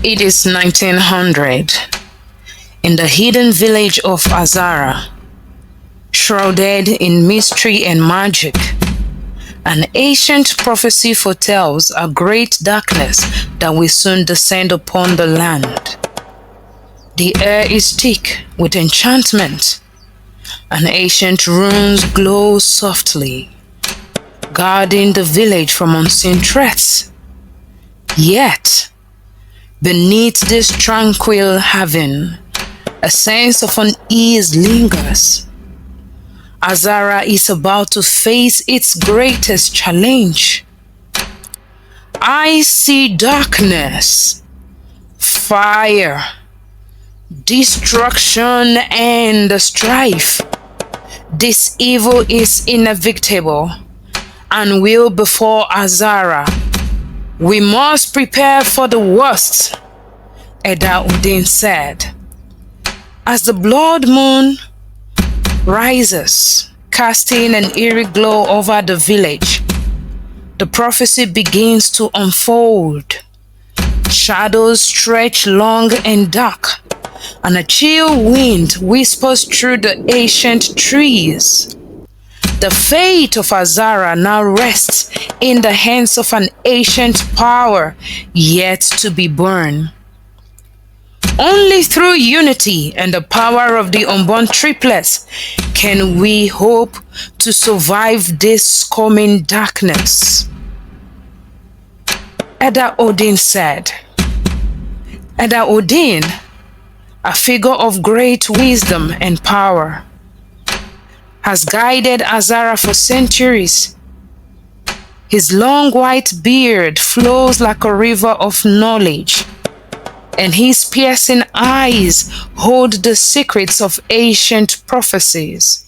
It is 1900 in the hidden village of Azara, shrouded in mystery and magic. An ancient prophecy foretells a great darkness that will soon descend upon the land. The air is thick with enchantment, and ancient runes glow softly, guarding the village from unseen threats. Yet, beneath this tranquil haven, a sense of unease lingers. Azara is about to face its greatest challenge. I see darkness, fire, destruction, and strife. This evil is inevitable and will befall Azara. We must prepare for the worst, Udin said. As the blood moon rises, casting an eerie glow over the village, the prophecy begins to unfold. Shadows stretch long and dark, and a chill wind whispers through the ancient trees. The fate of Azara now rests in the hands of an ancient power yet to be born. Only through unity and the power of the unborn triplets can we hope to survive this coming darkness. Udin said. Udin, a figure of great wisdom and power, has guided Azara for centuries. His long white beard flows like a river of knowledge, and his piercing eyes hold the secrets of ancient prophecies.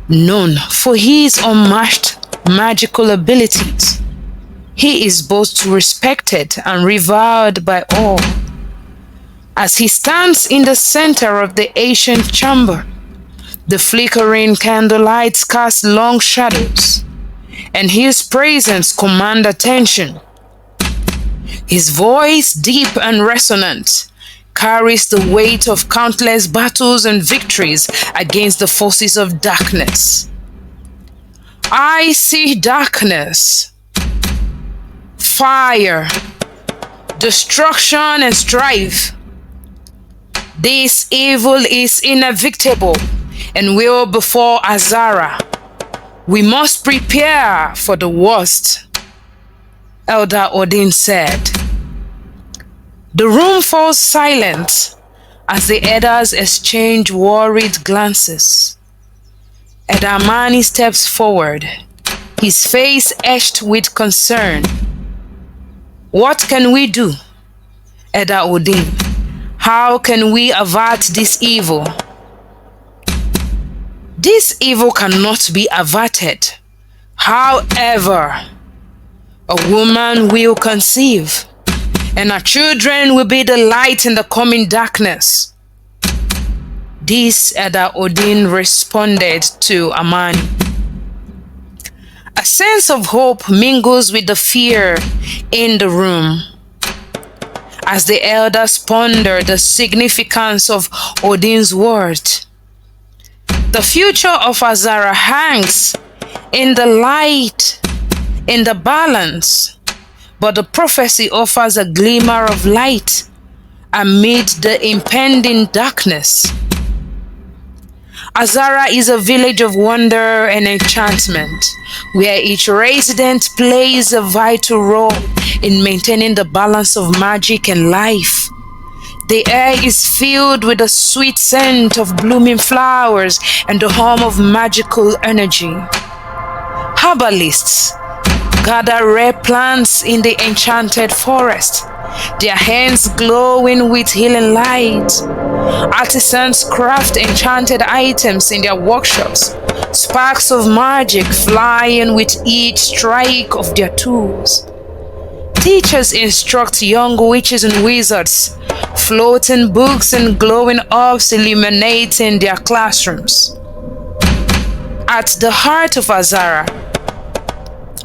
Known for his unmatched magical abilities, he is both respected and revered by all. As he stands in the center of the ancient chamber, the flickering candlelight casts long shadows, and his presence commands attention. His voice, deep and resonant, carries the weight of countless battles and victories against the forces of darkness. I see darkness, fire, destruction, and strife. This evil is inevitable and will befall Azara. We must prepare for the worst, Udin said. The room falls silent as the elders exchange worried glances. Edamani steps forward, his face etched with concern. What can we do, Udin? How can we avert this evil? This evil cannot be averted. However, a woman will conceive, and her children will be the light in the coming darkness. This Udin responded to Amani. A sense of hope mingles with the fear in the room as the elders ponder the significance of Udin's word. The future of Azara hangs in the light, in the balance, but the prophecy offers a glimmer of light amid the impending darkness. Azara is a village of wonder and enchantment, where each resident plays a vital role in maintaining the balance of magic and life. The air is filled with the sweet scent of blooming flowers and the hum of magical energy. Herbalists gather rare plants in the enchanted forest, their hands glowing with healing light. Artisans craft enchanted items in their workshops, sparks of magic flying with each strike of their tools. Teachers instruct young witches and wizards, floating books and glowing orbs illuminating their classrooms. At the heart of Azara,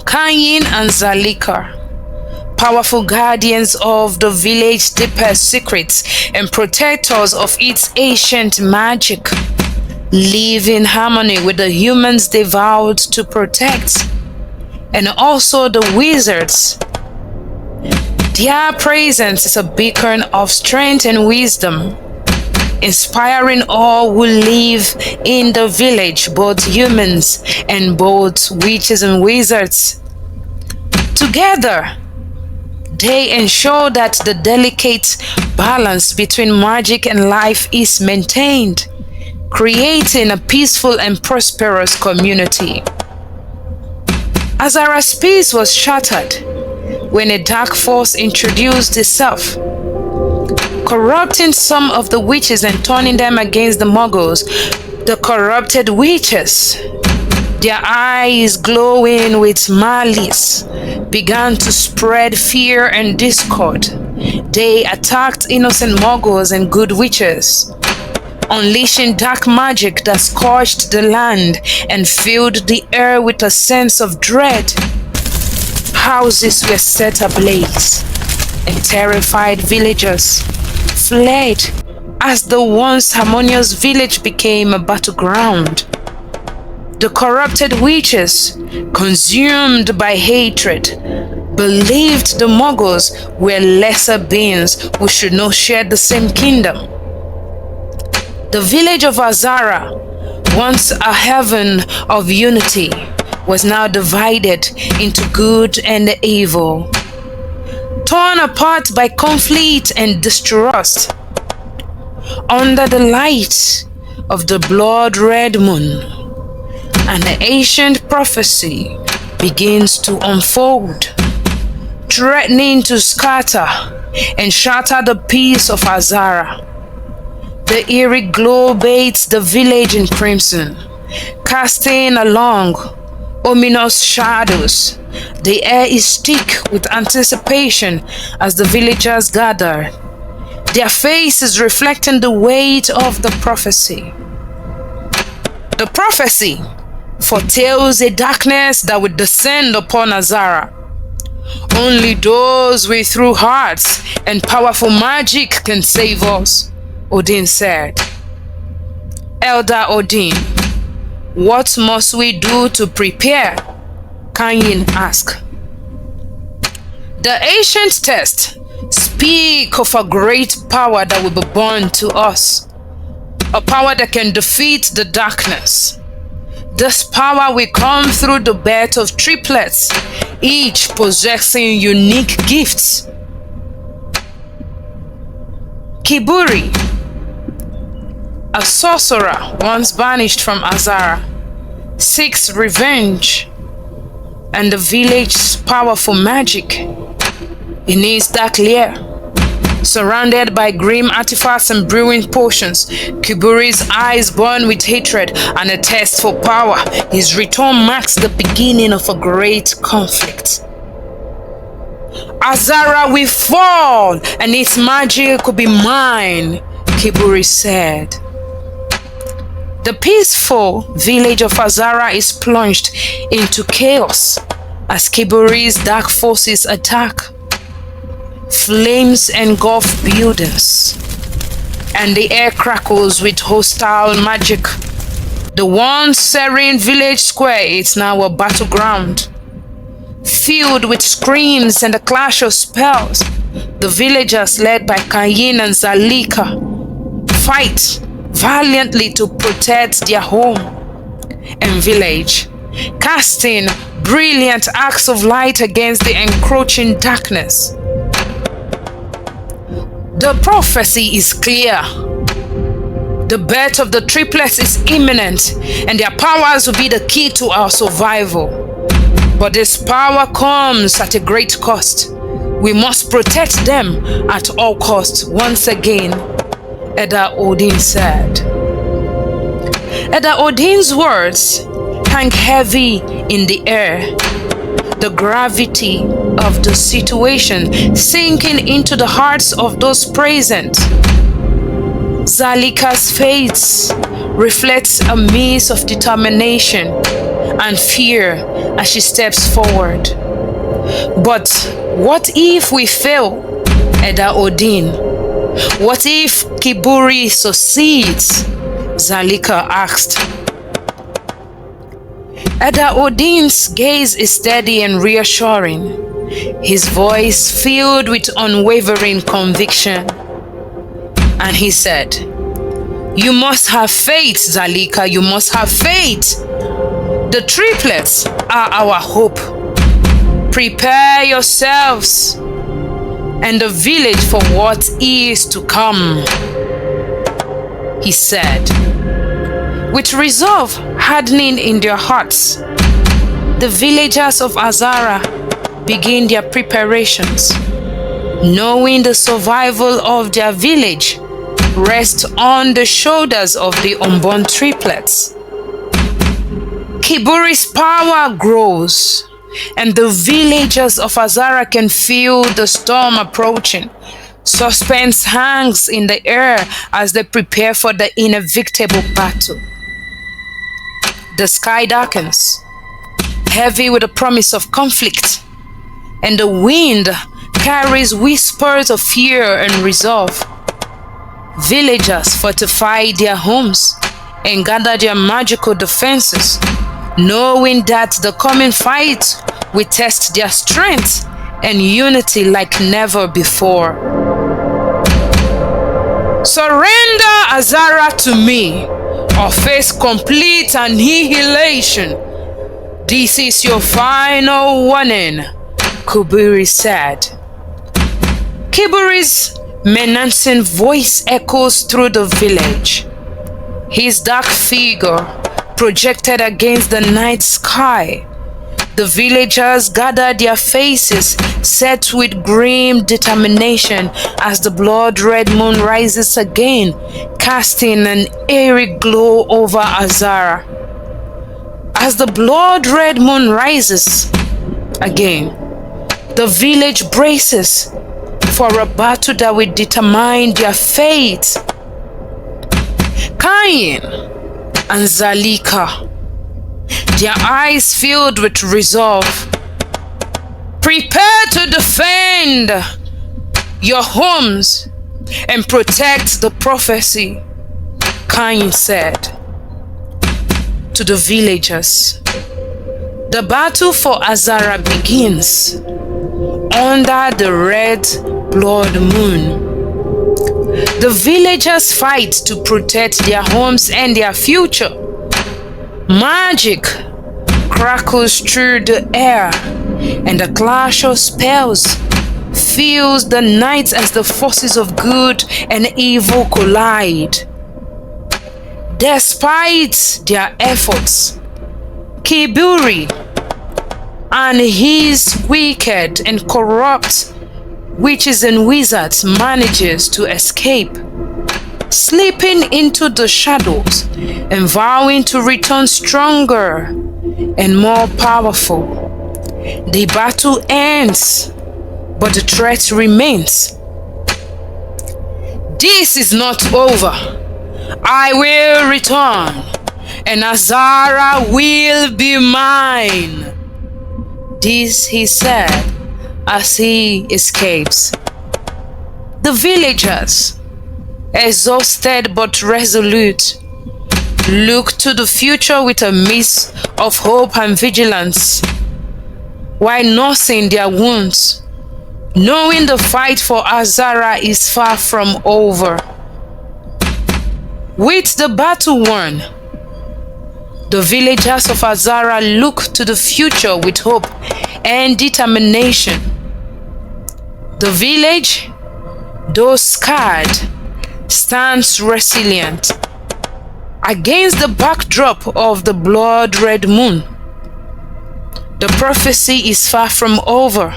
Kanyin and Zalika, powerful guardians of the village's deepest secrets and protectors of its ancient magic, live in harmony with the humans they vowed to protect, and also the wizards. Their presence is a beacon of strength and wisdom, inspiring all who live in the village, both humans and both witches and wizards. Together, they ensure that the delicate balance between magic and life is maintained, creating a peaceful and prosperous community. Azara's peace was shattered when a dark force introduced itself, corrupting some of the witches and turning them against the Muggles. The corrupted witches, their eyes glowing with malice, began to spread fear and discord. They attacked innocent Muggles and good witches, unleashing dark magic that scorched the land and filled the air with a sense of dread. Houses were set ablaze, and terrified villagers fled as the once harmonious village became a battleground. The corrupted witches, consumed by hatred, believed the Muggles were lesser beings who should not share the same kingdom. The village of Azara, once a heaven of unity, was now divided into good and evil, torn apart by conflict and distrust. Under the light of the blood-red moon, an ancient prophecy begins to unfold, threatening to scatter and shatter the peace of Azara. The eerie glow bathes the village in crimson, casting along ominous shadows. The air is thick with anticipation as the villagers gather, their faces reflecting the weight of the prophecy. The prophecy foretells a darkness that would descend upon Azara. Only those with true hearts and powerful magic can save us, Odin said. Elder Odin, what must we do to prepare? Kanyin asked. The ancient texts speak of a great power that will be born to us, a power that can defeat the darkness. This power will come through the birth of triplets, each possessing unique gifts. Kiburi, a sorcerer once banished from Azara, seeks revenge and the village's powerful magic. In his dark lair, surrounded by grim artifacts and brewing potions, Kiburi's eyes burn with hatred and a thirst for power. His return marks the beginning of a great conflict. Azara will fall and its magic will be mine, Kiburi said. The peaceful village of Azara is plunged into chaos as Kiburi's dark forces attack. Flames engulf buildings, and the air crackles with hostile magic. The once serene village square is now a battleground, filled with screams and the clash of spells. The villagers, led by Kayin and Zalika, fight valiantly to protect their home and village, casting brilliant arcs of light against the encroaching darkness. The prophecy is clear. The birth of the triplets is imminent, and their powers will be the key to our survival. But this power comes at a great cost. We must protect them at all costs, once again, Elder Odin said. Elder Odin's words hang heavy in the air, the gravity of the situation sinking into the hearts of those present. Zalika's face reflects a mix of determination and fear as she steps forward. But What if we fail, Eda Odin? What if Kiburi succeeds? Zalika asked. Eda Odin's gaze is steady and reassuring, his voice filled with unwavering conviction. And he said, "You must have faith, Zalika, you must have faith. The triplets are our hope. Prepare yourselves and the village for what is to come," he said. With resolve hardening in their hearts, the villagers of Azara begin their preparations, knowing the survival of their village rests on the shoulders of the unborn triplets. Kiburi's power grows, and the villagers of Azara can feel the storm approaching. Suspense hangs in the air as they prepare for the inevitable battle. The sky darkens, heavy with the promise of conflict, and the wind carries whispers of fear and resolve. Villagers fortify their homes and gather their magical defenses, knowing that the coming fight will test their strength and unity like never before. Surrender Azara to me, or face complete annihilation. This is your final warning, Kiburi said. Kiburi's menacing voice echoes through the village, his dark figure projected against the night sky. The villagers gather their faces set with grim determination as the blood-red moon rises again, casting an eerie glow over Azara. As the blood-red moon rises again, the village braces for a battle that will determine their fate. Cain and Zalika, their eyes filled with resolve. Prepare to defend your homes and protect the prophecy, Cain said to the villagers. The battle for Azara begins under the red blood moon. The villagers fight to protect their homes and their future. Magic crackles through the air, and the clash of spells fills the night as the forces of good and evil collide. Despite their efforts, Kiburi and his wicked and corrupt witches and wizards manages to escape, slipping into the shadows and vowing to return stronger and more powerful. The battle ends, but the threat remains. This is not over. I will return, and Azara will be mine. This he said as he escapes. The villagers, exhausted but resolute, look to the future with a mist of hope and vigilance, while nursing their wounds, knowing the fight for Azara is far from over. With the battle won, the villagers of Azara look to the future with hope and determination. The village, though scarred, stands resilient against the backdrop of the blood-red moon. The prophecy is far from over,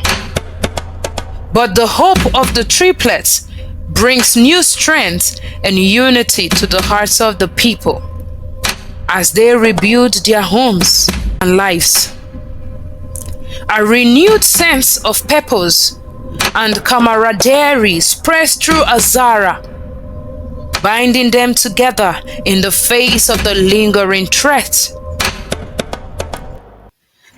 but the hope of the triplets brings new strength and unity to the hearts of the people as they rebuild their homes and lives. A renewed sense of purpose and camaraderie spreads through Azara, binding them together in the face of the lingering threat.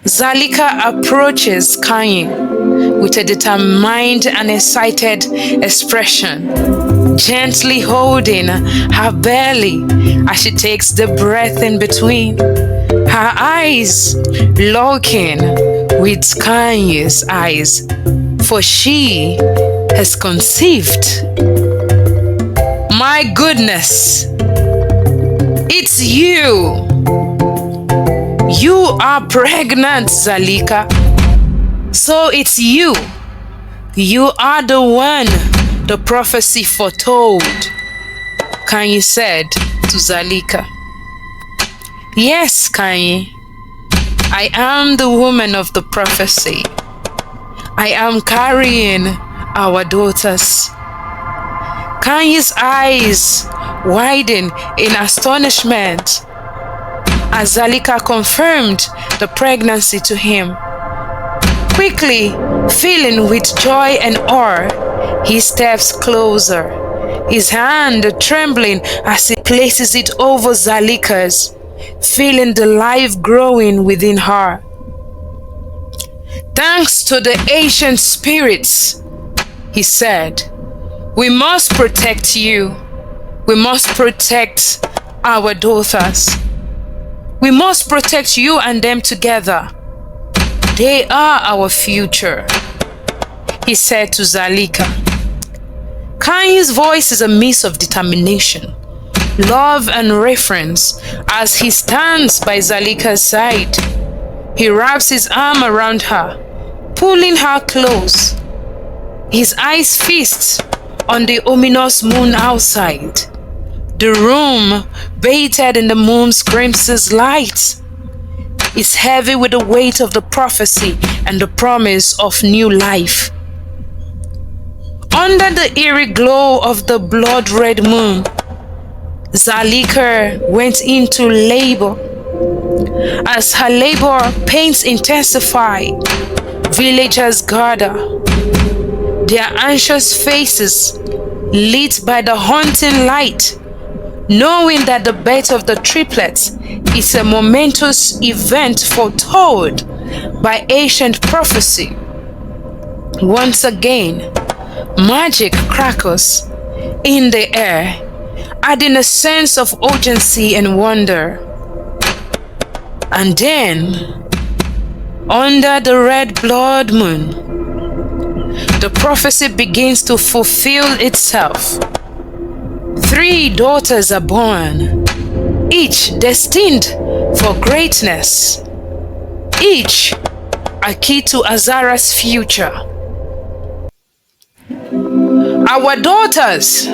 Zalika approaches Kanye with a determined and excited expression, gently holding her belly as she takes the breath in between, her eyes locking with Kanye's eyes, for she has conceived. My goodness, it's you! You are pregnant, Zalika. So it's you. You are the one the prophecy foretold, Kanye said to Zalika. Yes, Kanye. I am the woman of the prophecy. I am carrying our daughters. Kanye's eyes widened in astonishment as Zalika confirmed the pregnancy to him. Quickly, filling with joy and awe, he steps closer, his hand trembling as he places it over Zalika's, feeling the life growing within her. Thanks to the ancient spirits, he said, we must protect you. We must protect our daughters. We must protect you and them together. They are our future, he said to Zalika. Kanye's voice is a mix of determination, love and reverence as he stands by Zalika's side. He wraps his arm around her, pulling her close. His eyes feast on the ominous moon outside. The room, bathed in the moon's crimson light, is heavy with the weight of the prophecy and the promise of new life. Under the eerie glow of the blood-red moon, Zalika went into labor. As her labor pains intensify, villagers gather, their anxious faces lit by the haunting light, knowing that the birth of the triplets is a momentous event foretold by ancient prophecy. Once again, magic crackles in the air, adding a sense of urgency and wonder. And then, under the red blood moon, the prophecy begins to fulfill itself. 3 daughters are born, each destined for greatness, each a key to Azara's future. Our daughters,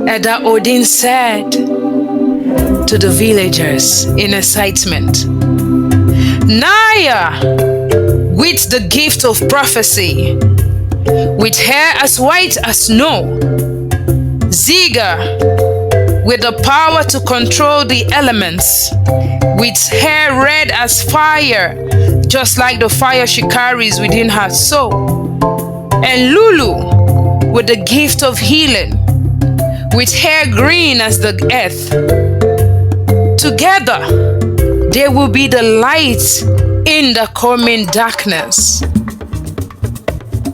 Eda Odin said to the villagers in excitement. Naya, with the gift of prophecy, with hair as white as snow. Ziga, with the power to control the elements, with hair red as fire, just like the fire she carries within her soul. And Lulu, with the gift of healing, with hair green as the earth. Together, they will be the light in the coming darkness.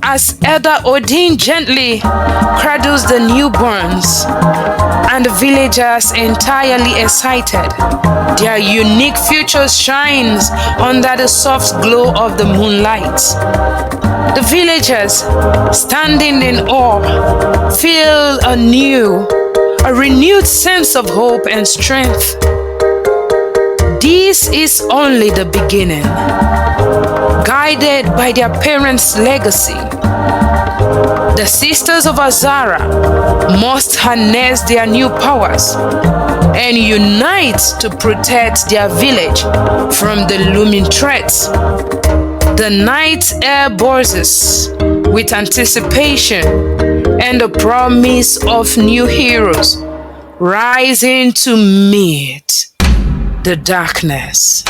As Elder Odin gently cradles the newborns and the villagers entirely excited, their unique futures shines under the soft glow of the moonlight. The villagers, standing in awe, feel a renewed sense of hope and strength. This is only the beginning. Guided by their parents' legacy, the Sisters of Azara must harness their new powers and unite to protect their village from the looming threats. The night air buzzes with anticipation and the promise of new heroes rising to meet the darkness.